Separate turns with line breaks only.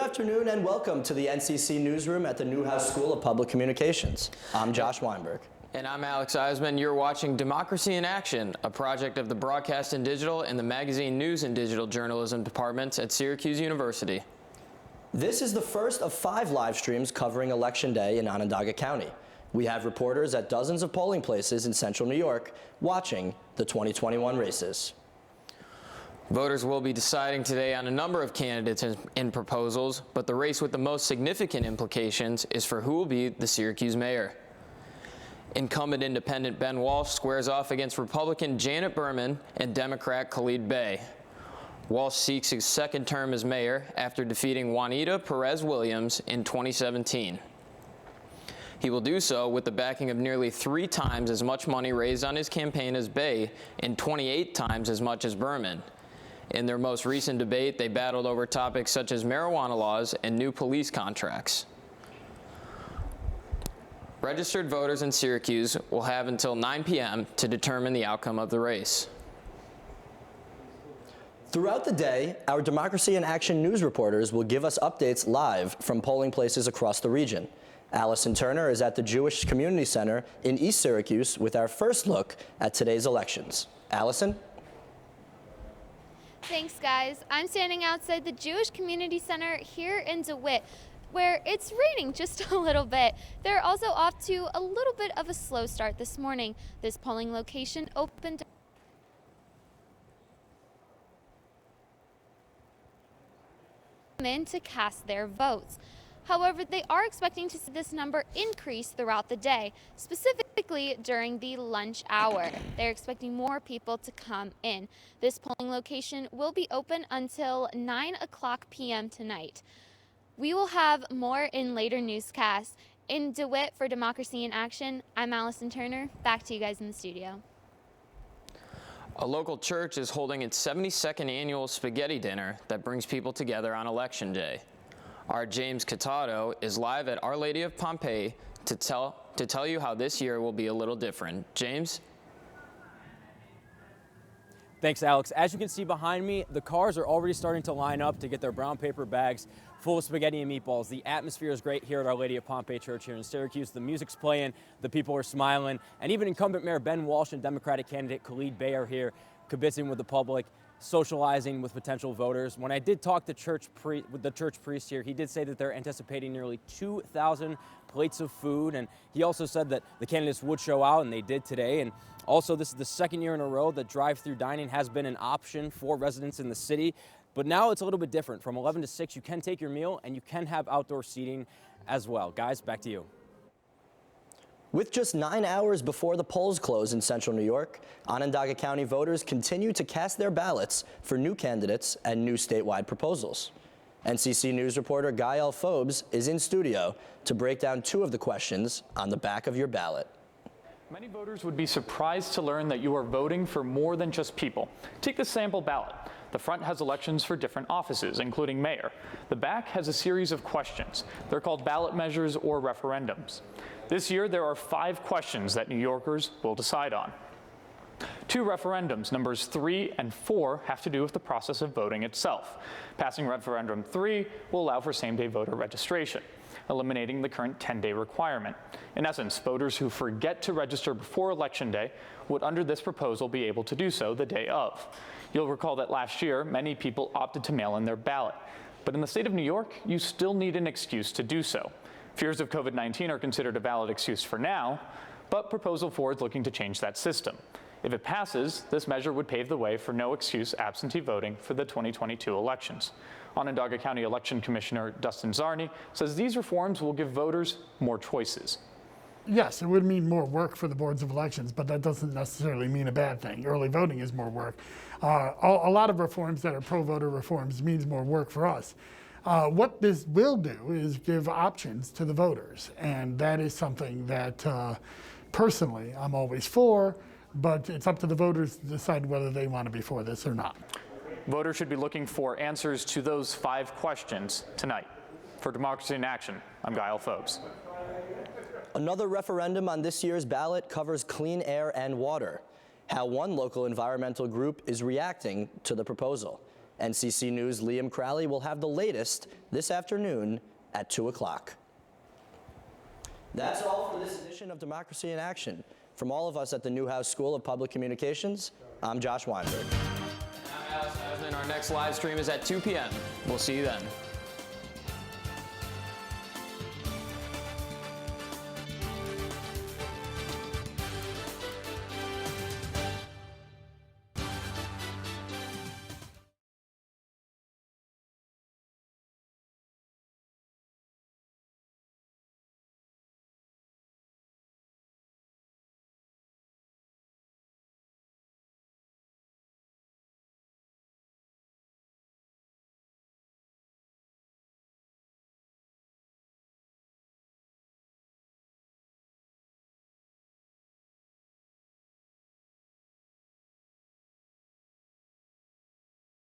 afternoon and welcome to the NCC Newsroom at the Newhouse School of Public Communications. I'm Josh Weinberg.
And I'm Alex Eisman. You're watching Democracy in Action, a project of the Broadcast and Digital and the Magazine News and Digital Journalism departments at Syracuse University.
This is the first of 5 live streams covering Election Day in Onondaga County. We have reporters at dozens of polling places in central New York watching the 2021 races.
Voters will be deciding today on a number of candidates and proposals, but the race with the most significant implications is for who will be the Syracuse mayor. Incumbent independent Ben Walsh squares off against Republican Janet Berman and Democrat Khalid Bey. Walsh seeks his second term as mayor after defeating Juanita Perez Williams in 2017. He will do so with the backing of nearly 3 times as much money raised on his campaign as Bey and 28 times as much as Berman. In their most recent debate, they battled over topics such as marijuana laws and new police contracts. Registered voters in Syracuse will have until 9 p.m. to determine the outcome of the race.
Throughout the day, our Democracy in Action news reporters will give us updates live from polling places across the region. Allison Turner is at the Jewish Community Center in East Syracuse with our first look at today's elections. Allison?
Thanks, guys. I'm standing outside the Jewish Community Center here in DeWitt, where it's raining just a little bit. They're also off to a little bit of a slow start this morning. This polling location opened in to cast their votes. However, they are expecting to see this number increase throughout the day, specifically during the lunch hour. They're expecting more people to come in. This polling location will be open until 9 o'clock p.m. tonight. We will have more in later newscasts. In DeWitt for Democracy in Action, I'm Allison Turner. Back to you guys in the studio.
A local church is holding its 72nd annual spaghetti dinner that brings people together on Election Day. Our James Catato is live at Our Lady of Pompeii to tell you how this year will be a little different. James?
Thanks, Alex. As you can see behind me, the cars are already starting to line up to get their brown paper bags full of spaghetti and meatballs. The atmosphere is great here at Our Lady of Pompeii Church here in Syracuse. The music's playing, the people are smiling, and even incumbent Mayor Ben Walsh and Democratic candidate Khalid Bey are here kibitzing with the public, socializing with potential voters. When I did talk to with the church priest here, he did say that they're anticipating nearly 2,000 plates of food, and he also said that the candidates would show out, and they did today. And also, this is the second year in a row that drive-through dining has been an option for residents in the city. But now it's a little bit different. From 11 to 6, you can take your meal, and you can have outdoor seating as well. Guys, back to you.
With just 9 hours before the polls close in central New York, Onondaga County voters continue to cast their ballots for new candidates and new statewide proposals. NCC News reporter Guy L. Phobes is in studio to break down 2 of the questions on the back of your ballot.
Many voters would be surprised to learn that you are voting for more than just people. Take the sample ballot. The front has elections for different offices, including mayor. The back has a series of questions. They're called ballot measures or referendums. This year, there are 5 questions that New Yorkers will decide on. 2 referendums, numbers 3 and 4, have to do with the process of voting itself. Passing referendum 3 will allow for same-day voter registration, eliminating the current 10-day requirement. In essence, voters who forget to register before Election Day would, under this proposal, be able to do so the day of. You'll recall that last year, many people opted to mail in their ballot. But in the state of New York, you still need an excuse to do so. Fears of COVID-19 are considered a valid excuse for now, but Proposal 4 is looking to change that system. If it passes, this measure would pave the way for no excuse absentee voting for the 2022 elections. Onondaga County Election Commissioner Dustin Czarny says these reforms will give voters more choices.
Yes, it would mean more work for the boards of elections, but that doesn't necessarily mean a bad thing. Early voting is more work. A lot of reforms that are pro-voter reforms means more work for us. What this will do is give options to the voters, and that is something that personally I'm always for, but it's up to the voters to decide whether they want to be for this or not.
Voters should be looking for answers to those 5 questions tonight. For Democracy in Action, I'm Guy L. Phobes.
Another referendum on this year's ballot covers clean air and water, how one local environmental group is reacting to the proposal. NCC News' Liam Crowley will have the latest this afternoon at 2 o'clock. That's all for this edition of Democracy in Action. From all of us at the Newhouse School of Public Communications, I'm Josh Weinberg.
I'm Alex Asman. Our next live stream is at 2 p.m. We'll see you then.